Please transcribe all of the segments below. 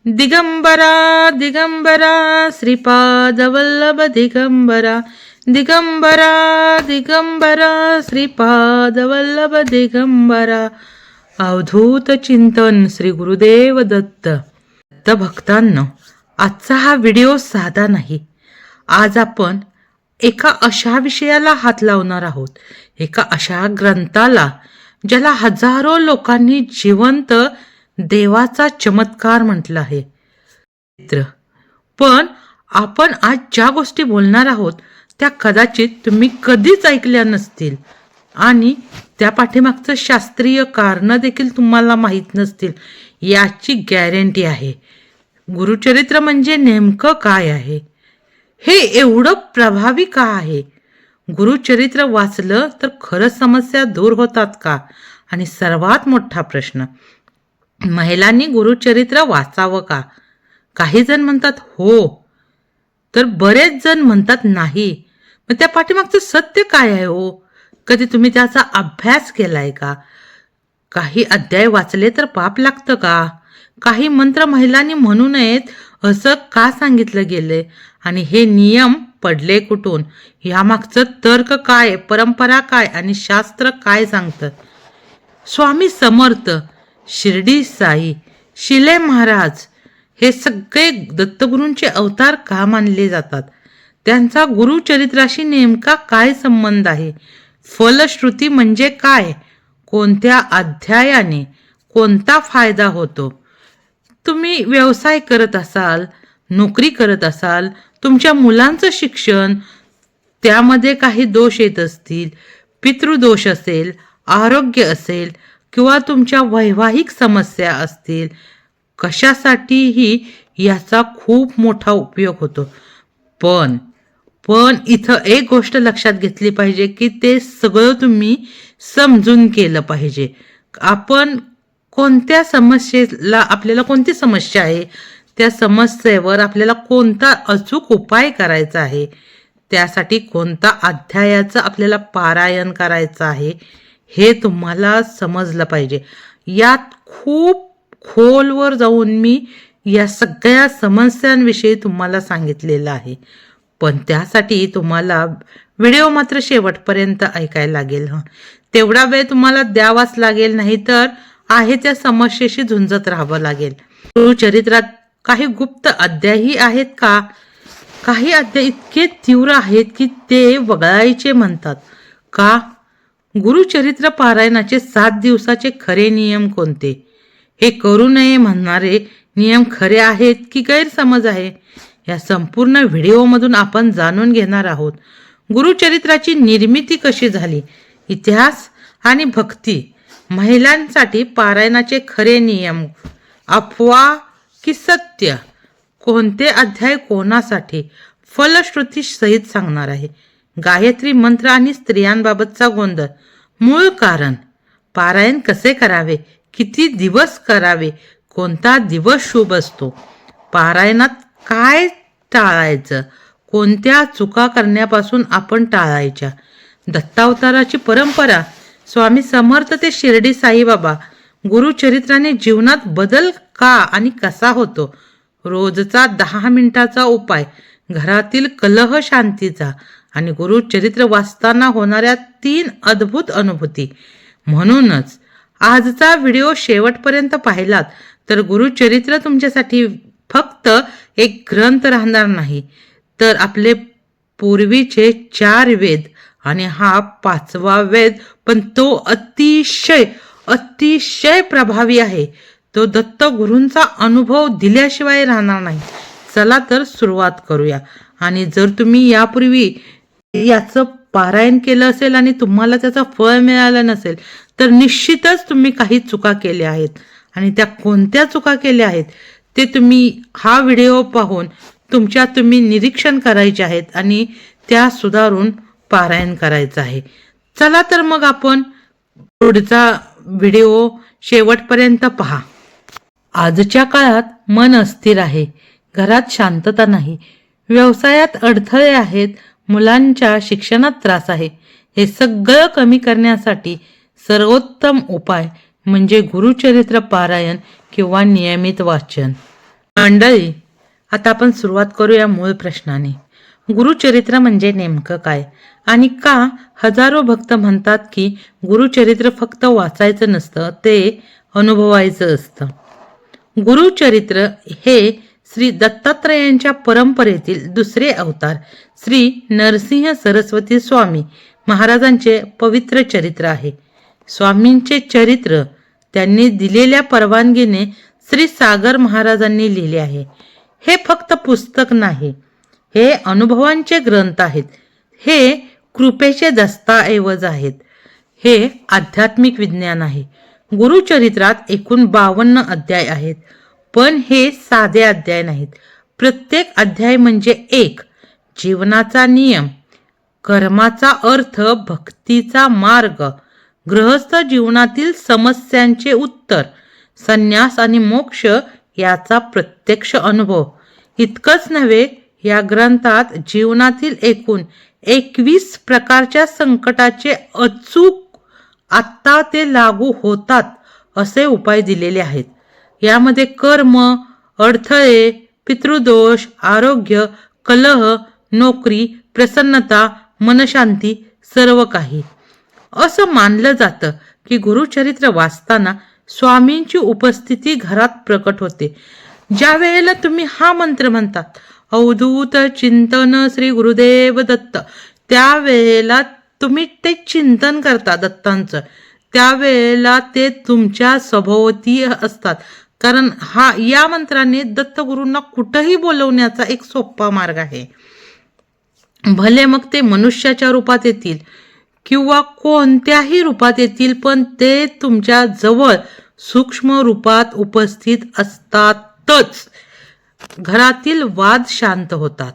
दिगंबरा दिगंबरा श्रीपादवल्लभ दिगंबरा दिगंबरा दिगंबरा श्रीपादवल्लभ दिगंबरा. अवधूत चिंतन श्री गुरुदेव दत्त. दत्त भक्तांनो, आजचा हा व्हिडिओ साधा नाही. आज आपण एका अशा विषयाला हात लावणार आहोत, एका अशा ग्रंथाला ज्याला हजारो लोकांनी जिवंत देवाचा चमत्कार म्हटलं आहे. पण आपण आज ज्या गोष्टी बोलणार आहोत त्या कदाचित तुम्ही कधीच ऐकल्या नसतील आणि त्या पाठीमागचं शास्त्रीय कारण देखील तुम्हाला माहीत नसतील याची गॅरंटी आहे. गुरुचरित्र म्हणजे नेमकं काय आहे, हे एवढं प्रभावी का आहे, गुरुचरित्र वाचलं तर खरंच समस्या दूर होतात का, आणि सर्वात मोठा प्रश्न, महिलांनी गुरुचरित्र वाचावं का? काही जण म्हणतात हो, तर बरेच जण म्हणतात नाही. मग त्या पाठीमागचं सत्य काय आहे हो? कधी तुम्ही त्याचा अभ्यास केलाय का? काही अध्याय वाचले तर पाप लागतं का? काही मंत्र महिलांनी म्हणू नयेत असं का सांगितलं गेले, आणि हे नियम पडले कुठून? यामागचं तर्क काय, परंपरा काय आणि शास्त्र काय सांगतं? स्वामी समर्थ, शिर्डी साई, शिले महाराज हे सगळे दत्तगुरूंचे अवतार का मानले जातात? त्यांचा गुरुचरित्राशी नेमका काय संबंध आहे? फलश्रुती म्हणजे काय? कोणत्या अध्यायाने कोणता फायदा होतो? तुम्ही व्यवसाय करत असाल, नोकरी करत असाल, तुमच्या मुलांचं शिक्षण त्यामध्ये काही दोष येत असतील, पितृदोष असेल, आरोग्य असेल किंवा तुमच्या वैवाहिक समस्या असतील, कशासाठीही याचा खूप मोठा उपयोग होतो. पण इथं एक गोष्ट लक्षात घेतली पाहिजे की ते सगळं तुम्ही समजून केलं पाहिजे. आपण कोणत्या समस्येला, आपल्याला कोणती समस्या आहे, त्या समस्येवर आपल्याला कोणता अचूक उपाय करायचा आहे, त्यासाठी कोणता अध्यायाचं आपल्याला पारायण करायचं आहे, हे तुम्हाला समजलं पाहिजे. यात खूप खोलवर जाऊन मी या सगळ्या समस्यांविषयी तुम्हाला सांगितलेलं आहे. पण त्यासाठी तुम्हाला व्हिडिओ मात्र शेवटपर्यंत ऐकायला लागेल. तेवढा वेळ तुम्हाला द्यावाच लागेल, नाही तर आहे त्या समस्येशी झुंजत राहावं लागेल. गुरुचरित्रात काही गुप्त अध्यायही आहेत का? काही अध्याय इतके तीव्र आहेत की ते वगळायचे म्हणतात का? गुरुचरित्र पारायणाचे 7 दिवसाचे खरे नियम कोणते? हे करू नये म्हणणारे नियम खरे आहेत की गैरसमज आहे? या संपूर्ण व्हिडिओमधून आपण जाणून घेणार आहोत. गुरुचरित्राची निर्मिती कशी झाली, इतिहास आणि भक्ती, महिलांसाठी पारायणाचे खरे नियम, अफवा की सत्य, कोणते अध्याय कोणासाठी, फलश्रुती सहित सांगणार आहे. गायत्री मंत्र आणि स्त्रियांबाबतचा गोंधळ, मूळ कारण, पारायण कसे करावे, किती दिवस करावे, कोणता दिवस शुभ असतो, पारायणात काय टाळायचं, कोणत्या चुका करण्यापासून आपण टाळायच्या, दत्तावताराची परंपरा, स्वामी समर्थ ते शिर्डी साईबाबा, गुरुचरित्राने जीवनात बदल का आणि कसा होतो, रोजचा 10 मिनिटाचा उपाय, घरातील कलह शांतीचा, आणि गुरुचरित्र वाचताना होणाऱ्या 3 अद्भुत अनुभूती. म्हणूनच आजचा व्हिडिओ शेवटपर्यंत पाहिलात तर गुरुचरित्र तुमच्यासाठी फक्त एक ग्रंथ राहणार नाही, तर आपले पूर्वीचे 4 वेद आणि हा 5वा वेद. पण तो अतिशय प्रभावी आहे. तो दत्त गुरूंचा अनुभव दिल्याशिवाय राहणार नाही. चला तर सुरुवात करूया. आणि जर तुम्ही यापूर्वी याचं पारायण केलं असेल आणि तुम्हाला त्याचं फळ मिळालं नसेल तर निश्चितच तुम्ही काही चुका केल्या आहेत. आणि त्या कोणत्या चुका केल्या आहेत ते तुम्ही हा व्हिडिओ पाहून तुम्ही निरीक्षण करायचे आहेत आणि त्या सुधारून पारायण करायचं आहे. चला तर मग आपण पुढचा व्हिडिओ शेवटपर्यंत पहा. आजच्या काळात मन अस्थिर आहे, घरात शांतता नाही, व्यवसायात अडथळे आहेत, मुलांच्या शिक्षणात त्रास आहे. हे सगळं कमी करण्यासाठी सर्वोत्तम उपाय म्हणजे गुरुचरित्र पारायण किंवा नियमित वाचन. मंडळी, आता आपण सुरुवात करूया मूळ प्रश्नाने. गुरुचरित्र म्हणजे नेमकं काय आणि का हजारो भक्त म्हणतात की गुरुचरित्र फक्त वाचायचं नसतं, ते अनुभवायचं असतं. गुरुचरित्र हे श्री दत्तात्रयांच्या परंपरेतील दुसरे अवतार श्री नरसिंह सरस्वती स्वामी महाराजांचे पवित्र चरित्र आहे. स्वामींचे चरित्र त्यांनी दिलेल्या परवानगीने श्री सागर महाराजांनी लिहिले आहे. हे फक्त पुस्तक नाही, हे अनुभवांचे ग्रंथ आहेत. हे कृपेचे दस्तऐवज आहेत. हे आध्यात्मिक विज्ञान आहे. गुरुचरित्रात एकूण 52 अध्याय आहेत, पण हे साधे अध्याय नाहीत. प्रत्येक अध्याय म्हणजे एक जीवनाचा नियम, कर्माचा अर्थ, भक्तीचा मार्ग, गृहस्थ जीवनातील समस्यांचे उत्तर, संन्यास आणि मोक्ष याचा प्रत्यक्ष अनुभव. इतकंच नव्हे, या ग्रंथात जीवनातील एकूण 21 प्रकारच्या संकटाचे अचूक आत्ता ते लागू होतात असे उपाय दिलेले आहेत. यामध्ये कर्म, अडथळे, पितृदोष, आरोग्य, कलह, नोकरी, प्रसन्नता, मनशांती सर्व काही. असं मानलं जातं की गुरुचरित्र वाचताना स्वामींची उपस्थिती घरात प्रकट होते. ज्या वेळेला तुम्ही हा मंत्र म्हणतात, अवधूत चिंतन श्री गुरुदेव दत्त, त्यावेळेला तुम्ही ते चिंतन करता दत्तांचं, त्यावेळेला ते तुमच्या सभोवती असतात. कारण या मंत्राने दत्तगुरूंना कुठंही बोलवण्याचा एक सोपा मार्ग आहे. भले मग ते मनुष्याच्या रूपात येतील किंवा कोणत्याही रूपात येतील, पण ते तुमच्या जवळ सूक्ष्म रूपात उपस्थित असतातच. घरातील वाद शांत होतात.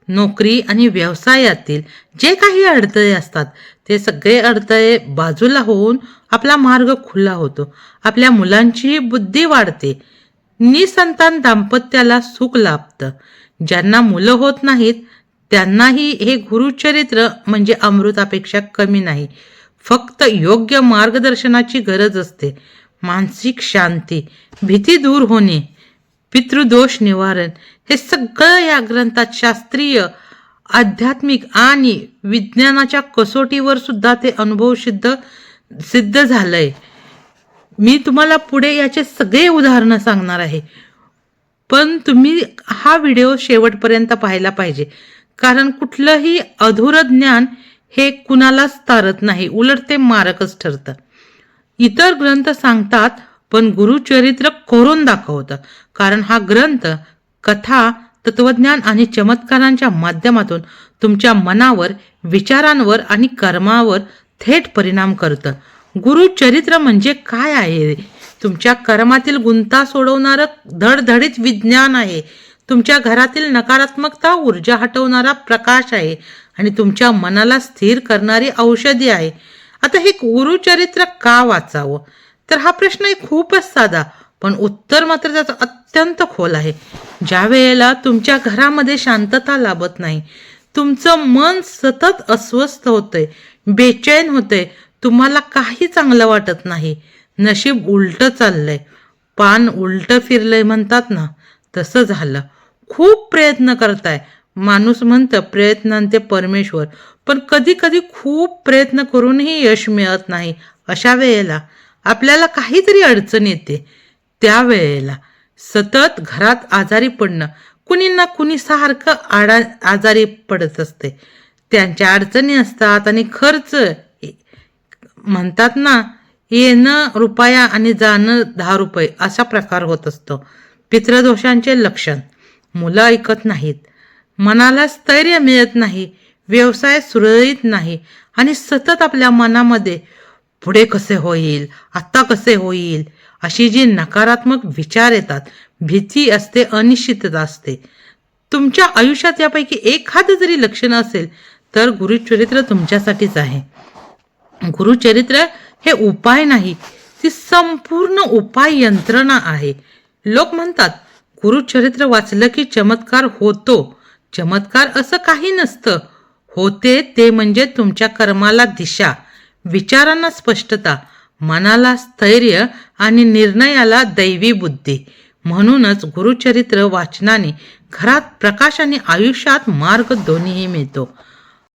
नोकरी आणि व्यवसायातील जे काही अडथळे असतात ते सगळे अडथळे बाजूला होऊन आपला मार्ग खुला होतो. आपल्या मुलांचीही बुद्धी वाढते. निसंतान दाम्पत्याला सुख लाभतं. ज्यांना मुलं होत नाहीत त्यांनाही हे गुरुचरित्र म्हणजे अमृतापेक्षा कमी नाही. फक्त योग्य मार्गदर्शनाची गरज असते. मानसिक शांती, भीती दूर होणे, पितृदोष निवारण, हे सगळं या ग्रंथात शास्त्रीय, आध्यात्मिक आणि विज्ञानाच्या कसोटीवर सुद्धा ते अनुभव सिद्ध झालंय. मी तुम्हाला पुढे याचे सगळे उदाहरणं सांगणार आहे, पण तुम्ही हा व्हिडिओ शेवटपर्यंत पाहायला पाहिजे. कारण कुठलंही अधुरं ज्ञान हे कुणालाच तारत नाही, उलट ते मारकच ठरतं. इतर ग्रंथ सांगतात, पण गुरुचरित्र करून दाखवतं. कारण हा ग्रंथ कथा, तत्वज्ञान आणि चमत्कारांच्या माध्यमातून तुमच्या मनावर, विचारांवर आणि कर्मावर थेट परिणाम करतं. गुरुचरित्र म्हणजे काय आहे? तुमच्या कर्मातील गुंता सोडवणारं धडधडीत विज्ञान आहे. तुमच्या घरातील नकारात्मकता ऊर्जा हटवणारा प्रकाश आहे आणि तुमच्या मनाला स्थिर करणारी औषधी आहे. आता हे गुरुचरित्र का वाचावं? तर हा प्रश्न खूपच साधा, पण उत्तर मात्र त्याचं अत्यंत खोल आहे. ज्या वेळेला तुमच्या घरामध्ये शांतता लाभत नाही, तुमचं मन सतत अस्वस्थ होतंय, बेचैन होतंय, तुम्हाला काही चांगलं वाटत नाही, नशीब उलटं चाललंय, पान उलटं फिरलंय म्हणतात ना, तसं झालं. खूप प्रयत्न करताय. माणूस म्हणतं प्रयत्नांते परमेश्वर, पण कधी कधी खूप प्रयत्न करूनही यश मिळत नाही. अशा वेळेला आपल्याला काहीतरी अडचण येते. त्यावेळेला सतत घरात आजारी पडणं, कुणी ना कुणी सारखं आजारी पडत असते. त्यांच्या अडचणी असतात आणि खर्च म्हणतात ना, येणं रुपया आणि जाणं 10 रुपये असा प्रकार होत असतो. पितृदोषांचे लक्षण, मुलं ऐकत नाहीत, मनाला स्थैर्य मिळत नाही, व्यवसाय सुरळीत नाही आणि सतत आपल्या मनामध्ये पुढे कसे होईल, आता कसे होईल अशी जी नकारात्मक विचार येतात, भीती असते, अनिश्चितता असते. तुमच्या आयुष्यात यापैकी एखादं जरी लक्षण असेल तर गुरुचरित्र तुमच्यासाठीच आहे. गुरुचरित्र हे उपाय नाही, ती संपूर्ण उपाय यंत्रणा आहे. लोक म्हणतात गुरुचरित्र वाचलं की चमत्कार होतो. चमत्कार असं काही नसतं. होते ते म्हणजे तुमच्या कर्माला दिशा, विचारांना स्पष्टता, मनाला स्थैर्य आणि निर्णयाला दैवी बुद्धी. म्हणूनच गुरुचरित्र वाचनाने घरात प्रकाश आणि आयुष्यात मार्ग दोन्हीही मिळतो.